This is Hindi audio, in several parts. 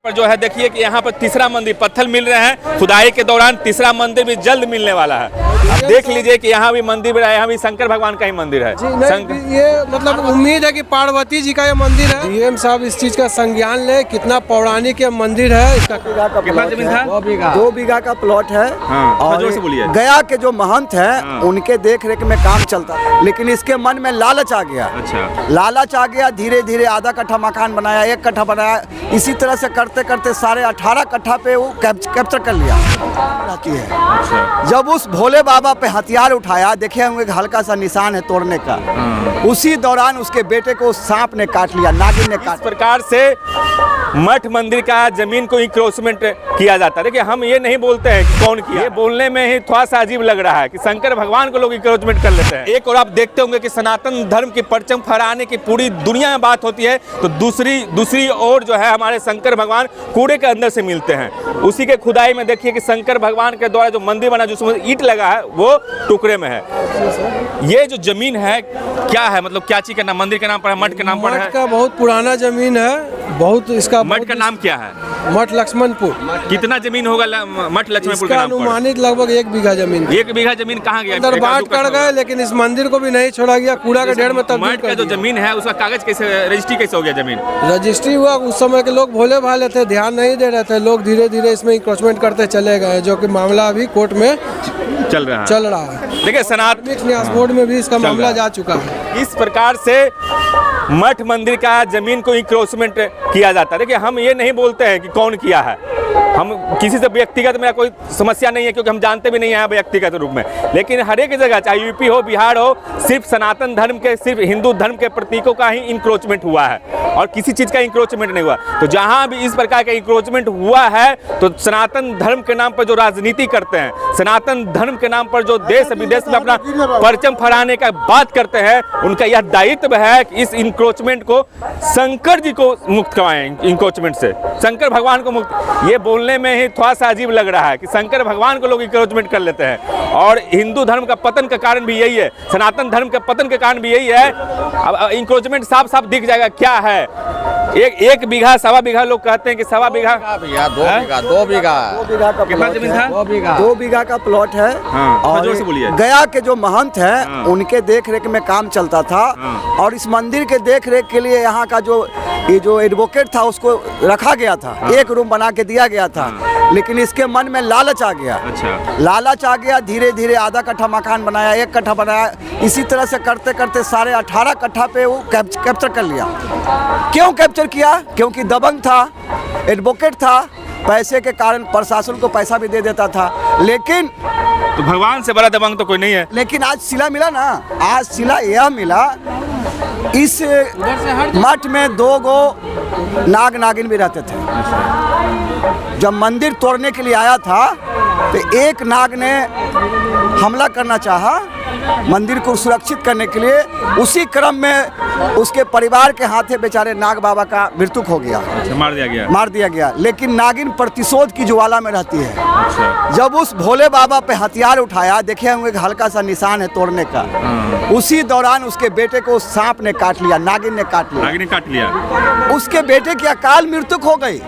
पर जो है देखिए कि यहाँ पर तीसरा मंदिर पत्थर मिल रहे हैं, खुदाई के दौरान तीसरा मंदिर भी जल्द मिलने वाला है। आप देख लीजिए कि यहाँ भी मंदिर बना है, यहाँ भी शंकर भगवान का ही मंदिर है। ये मतलब उम्मीद है कि पार्वती जी का ये मंदिर है। डीएम साहब इस चीज का संज्ञान ले, कितना पौराणिक ये मंदिर है। इसका कितना जमीन था? 2 बीघा का प्लॉट है। और गया के जो महंत है उनके देख रेख में काम चलता, लेकिन इसके मन में लालच आ गया। अच्छा। लालच आ गया, धीरे धीरे आधा कट्ठा मकान बनाया, 1 कट्ठा बनाया, इसी तरह से करते करते सारे 18 कट्ठा पे वो कैप्चर कर लिया रहती है। अच्छा। जब उस भोले बाबा पे हथियार उठाया, देखे होंगे हल्का सा निशान है तोड़ने का, उसी दौरान उसके बेटे को सांप ने काट लिया, नागिन ने काट। इस प्रकार से मठ मंदिर का जमीन को इंक्रोचमेंट किया जाता है। देखिए हम ये नहीं बोलते हैं कि कौन किया, ये बोलने में ही थोड़ा सा अजीब लग रहा है कि शंकर भगवान को लोग इंक्रोचमेंट कर लेते हैं। एक और आप देखते होंगे कि सनातन धर्म की परचम फहराने की पूरी दुनिया में बात होती है, तो दूसरी ओर जो है हमारे शंकर भगवान कूड़े के अंदर से मिलते हैं। उसी के खुदाई में देखिए कि शंकर भगवान के द्वारा जो मंदिर बना, जिसमें ईंट लगा है, वो टुकड़े में है। ये जो जमीन है क्या है, मतलब क्या चीज का नाम, मंदिर के नाम पर है, मठ के नाम पर है? मठ का बहुत पुराना जमीन है, बहुत इसका मठ का नाम क्या है? मठ लक्ष्मणपुर। कितना जमीन होगा मठ लक्ष्मणपुर का नाम पर? अनुमानित लगभग 1 बीघा जमीन। 1 बीघा जमीन कहाँ गया? अंदर बांट कर गए, लेकिन इस मंदिर को भी नहीं छोड़ा गया, कूड़ा के ढेर में तब्दील मठ का जो जमीन है उसका कागज कैसे, रजिस्ट्री कैसे हो गया जमीन? रजिस्ट्री हुआ, उस समय के लोग भोले भाले थे, ध्यान नहीं दे रहे थे, लोग धीरे धीरे इसमें इंक्रोचमेंट करते चले गए, जो कि मामला अभी कोर्ट में चल रहा है। देखिए सनातन न्यास बोर्ड में भी इसका मामला जा चुका है। इस प्रकार से मठ मंदिर का जमीन को इंक्रोचमेंट किया जाता है। देखिए हम ये नहीं बोलते हैं कि कौन किया है, हम किसी से व्यक्तिगत मेरा कोई समस्या नहीं है, क्योंकि हम जानते भी नहीं हैं व्यक्तिगत रूप में, लेकिन हर एक जगह चाहे यूपी हो, बिहार हो, सिर्फ सनातन धर्म के, सिर्फ हिंदू धर्म के प्रतीकों का ही इंक्रोचमेंट हुआ है और किसी चीज़ का इंक्रोचमेंट नहीं हुआ। तो जहाँ भी इस प्रकार का इंक्रोचमेंट हुआ है, तो सनातन धर्म के नाम पर जो राजनीति करते हैं, सनातन धर्म के नाम पर जो देश विदेश में अपना परचम फहराने का बात करते हैं, उनका यह दायित्व है कि इस इंक्रोचमेंट को शंकर जी को मुक्त करवाएं, इंक्रोचमेंट से शंकर भगवान को मुक्त। ये बोलने में ही थोड़ा सा अजीब लग रहा है कि शंकर भगवान को लोग इंक्रोचमेंट कर लेते हैं, और हिंदू धर्म का पतन का कारण भी यही है, सनातन धर्म के पतन का कारण भी यही है। अब इंक्रोचमेंट साफ साफ दिख जाएगा क्या है। 1 बीघा, 1.25 बीघा, लोग कहते हैं कि 1.25 बीघा, 2 बीघा का कितना जमीन था? 2 बीघा का प्लॉट है। और गया के जो महंत है उनके देख रेख में काम चलता था, और इस मंदिर के देख रेख के लिए यहाँ का जो एडवोकेट था उसको रखा गया था, 1 रूम बना के दिया गया था, लेकिन इसके मन में लालच आ गया। अच्छा। लालच आ गया, धीरे धीरे आधा कट्ठा मकान बनाया, 1 कट्ठा बनाया, इसी तरह से करते करते सारे 18 कट्ठा पे वो कैप्चर कर लिया। क्यों कैप्चर किया? क्योंकि दबंग था, एडवोकेट था, पैसे के कारण प्रशासन को पैसा भी दे देता था, लेकिन तो भगवान से बड़ा दबंग तो कोई नहीं है। लेकिन आज सिला मिला ना, आज सिला यह मिला, इस मठ में 2 गो नाग नागिन भी रहते थे। जब मंदिर तोड़ने के लिए आया था तो एक नाग ने हमला करना चाहा मंदिर को सुरक्षित करने के लिए, उसी क्रम में उसके परिवार के हाथे बेचारे नाग बाबा का मृत्यु हो गया। मार दिया गया। लेकिन नागिन प्रतिशोध की ज्वाला में रहती है। अच्छा। जब उस भोले बाबा पे हथियार उठाया, देखे होंगे हल्का सा निशान है तोड़ने का, उसी दौरान उसके बेटे को सांप ने काट लिया, नागिन ने काट लिया। उसके बेटे की अकाल मृत्यु हो गई।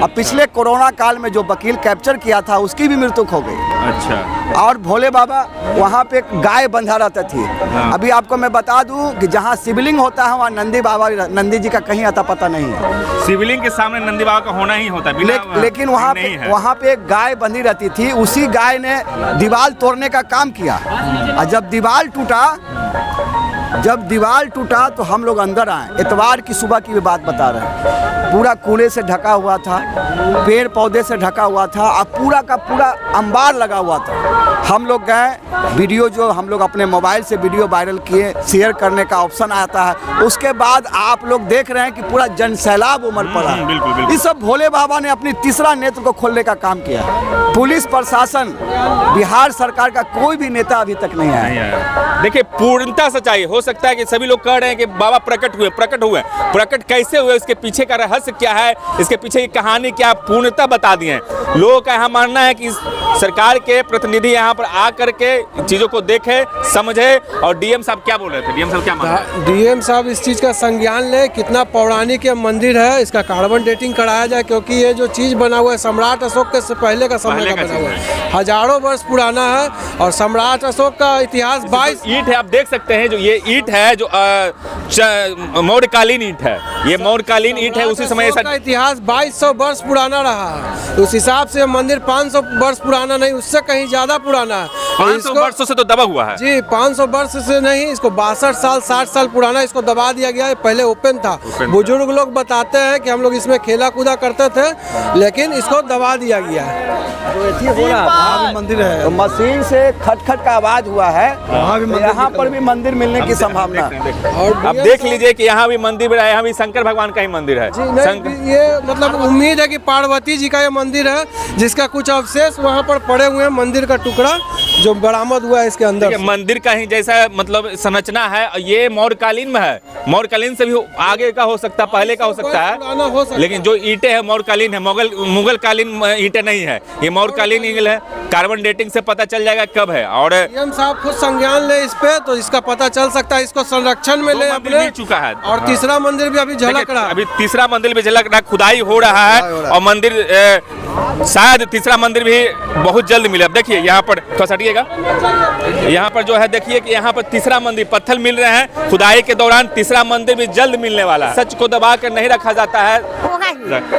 अब पिछले कोरोना काल में जो वकील कैप्चर किया था उसकी भी मृत्यु हो गई। अच्छा। और भोले बाबा वहाँ पे गाय बंधा रहता थी। अभी आपको मैं बता दूं कि जहाँ शिवलिंग होता है वहाँ नंदी जी का कहीं आता पता नहीं है। शिवलिंग के सामने नंदी बाबा का होना ही होता है, लेकिन वहाँ पे एक गाय बंधी रहती थी। उसी गाय ने दीवार तोड़ने का काम किया, और जब दीवार टूटा तो हम लोग अंदर आए। इतवार की सुबह की भी बात बता रहे हैं। पूरा कूड़े से ढका हुआ था, पेड़ पौधे से ढका हुआ था, और पूरा का पूरा अंबार लगा हुआ था। हम लोग गए, वीडियो जो हम लोग अपने मोबाइल से वीडियो वायरल किए, शेयर करने का ऑप्शन आता है। उसके बाद आप लोग देख रहे हैं कि पूरा जनसैलाब उमड़ पड़ा है। बिल्कुल। इस सब भोले बाबा ने अपनी तीसरा नेत्र को खोलने का काम किया। पुलिस प्रशासन, बिहार सरकार का कोई भी नेता अभी तक नहीं आया। देखिए पूर्णता सच्चाई हो हो सकता है कि सभी लोग कह रहे हैं कि बाबा प्रकट हुए। प्रकट कैसे हुए, इसके पीछे का रहस्य क्या है, इसके पीछे की कहानी क्या, पूर्णतः बता दिए हैं। लोगों का यहाँ मानना है कि इस सरकार के प्रतिनिधि यहाँ पर आकर के चीज़ों को देखे, समझे। और डीएम साहब क्या बोल रहे थे? डीएम साहब क्या मान रहे हैं? डीएम साहब इस चीज़ का संज्ञान ले, कितना पौराणिक ये मंदिर है, इसका कार्बन डेटिंग कराया जाए, क्योंकि ये जो चीज़ बना हुआ है सम्राट अशोक के से पहले का समय का बना हुआ है, हजारों वर्ष पुराना है। और सम्राट अशोक का इतिहास 22 ईंट है, आप देख सकते हैं। जो ये ईंट है जो मौर्यकालीन ईंट है, ये मौर्यकालीन ईंट है। उसी समय का इतिहास 2200 वर्ष पुराना रहा है। उस हिसाब से मंदिर 500 वर्ष पुराना नहीं, उससे कहीं ज्यादा पुराना है। 500 वर्षों से तो दबा हुआ है जी, 500 वर्ष से नहीं, इसको 62 साल 60 साल पुराना इसको दबा दिया गया है। पहले ओपन था। बुजुर्ग लोग बताते हैं कि हम लोग इसमें खेला कूदा करते थे, लेकिन इसको दबा दिया गया है। मंदिर है तो मशीन से खटखट का आवाज हुआ है, यहाँ पर भी मंदिर मिलने की संभावना। और अब देख लीजिए कि यहाँ भी मंदिर है, यहाँ भी शंकर भगवान का ही मंदिर है। जी नहीं, ये मतलब उम्मीद है कि पार्वती जी का ये मंदिर है, जिसका कुछ अवशेष वहाँ पर पड़े हुए हैं, मंदिर का टुकड़ा जो बरामद हुआ है इसके अंदर। मंदिर का ही जैसा मतलब संरचना है, ये मौर्यकालीन में है। मौर्यकालीन से भी आगे का हो सकता है, पहले का हो सकता है, लेकिन जो ईंटें हैं मौर्यकालीन है, मुगल कालीन ईंटें नहीं है, ये मौर्यकालीन ईंट है। कार्बन डेटिंग से पता चल जाएगा कब है। और डीएम साहब खुद संज्ञान ले इस पे, तो इसका पता चल सकता है। इसको संरक्षण में ले अपने चुका है। और तीसरा मंदिर भी अभी झलक रहा है। अभी तीसरा मंदिर भी झलक रहा है, खुदाई हो रहा है। और मंदिर शायद तीसरा मंदिर भी बहुत जल्द मिले। अब देखिए यहाँ पर थोड़ा सटिएगा, यहाँ पर जो है देखिए कि यहाँ पर तीसरा मंदिर पत्थर मिल रहे हैं। खुदाई के दौरान तीसरा मंदिर भी जल्द मिलने वाला है। सच को दबा कर नहीं रखा जाता है।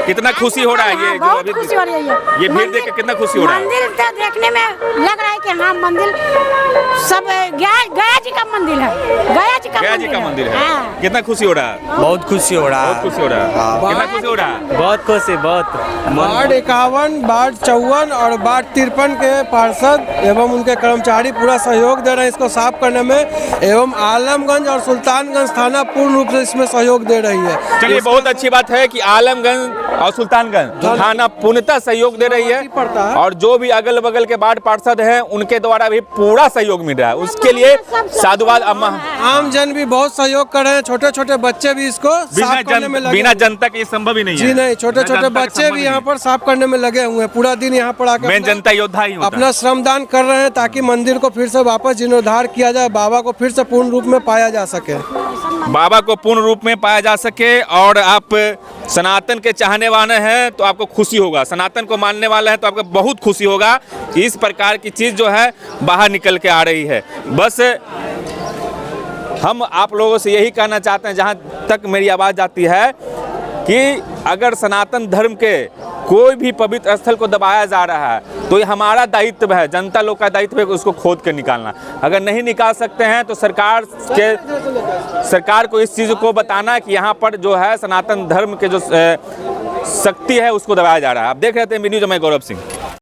कितना खुशी हो रहा है ये, बहुत खुशी हो रही है ये भीड़ देख के कितना खुशी हो रहा है। मंदिर तो देखने में लग रहा है कि हाँ मंदिर सब गया जी का मंदिर है, गया जी का मंदिर है। हाँ। कितना खुशी हो रहा है? बहुत खुशी हो रहा है, बहुत खुशी हो रहा है। कितना खुशी हो रहा है? बहुत खुशी, बहुत। वार्ड 51, वार्ड 54 और वार्ड 53 के पार्षद एवं उनके कर्मचारी पूरा सहयोग दे रहे हैं इसको साफ करने में, एवं आलमगंज और सुल्तानगंज थाना पूर्ण रूप से इसमें सहयोग दे रही है। चलिए, बहुत अच्छी बात है कि आलमगंज और सुल्तानगंज थाना पूर्णतः सहयोग दे रही है, और जो भी अगल बगल के वार्ड पार्षद हैं उनके द्वारा भी पूरा सहयोग मिल रहा है। उसके लिए साधुवाद। आम जन भी बहुत सहयोग कर रहे हैं, छोटे छोटे बच्चे भी इसको साफ करने में लगे। बिना जनता के ये संभव ही नहीं है। जी नहीं, छोटे छोटे बच्चे भी यहाँ पर साफ करने में लगे हुए हैं। पूरा दिन यहाँ पर आकर मेन जनता योद्धा ही होता है। अपना श्रमदान कर रहे हैं, ताकि मंदिर को फिर से वापस जीर्णोद्धार किया जाए, बाबा को फिर से पूर्ण रूप में पाया जा सके, बाबा को पूर्ण रूप में पाया जा सके। और आप सनातन के चाहने वाले हैं तो आपको खुशी होगा, सनातन को मानने वाले हैं तो आपको बहुत खुशी होगा कि इस प्रकार की चीज़ जो है बाहर निकल के आ रही है। बस हम आप लोगों से यही कहना चाहते हैं, जहाँ तक मेरी आवाज़ जाती है, कि अगर सनातन धर्म के कोई भी पवित्र स्थल को दबाया जा रहा है तो ये हमारा दायित्व है, जनता लोग का दायित्व है उसको खोद कर निकालना। अगर नहीं निकाल सकते हैं तो सरकार को इस चीज़ को बताना कि यहाँ पर जो है सनातन धर्म के जो शक्ति है उसको दबाया जा रहा है। आप देख रहे थे न्यूज़, मैं गौरव सिंह।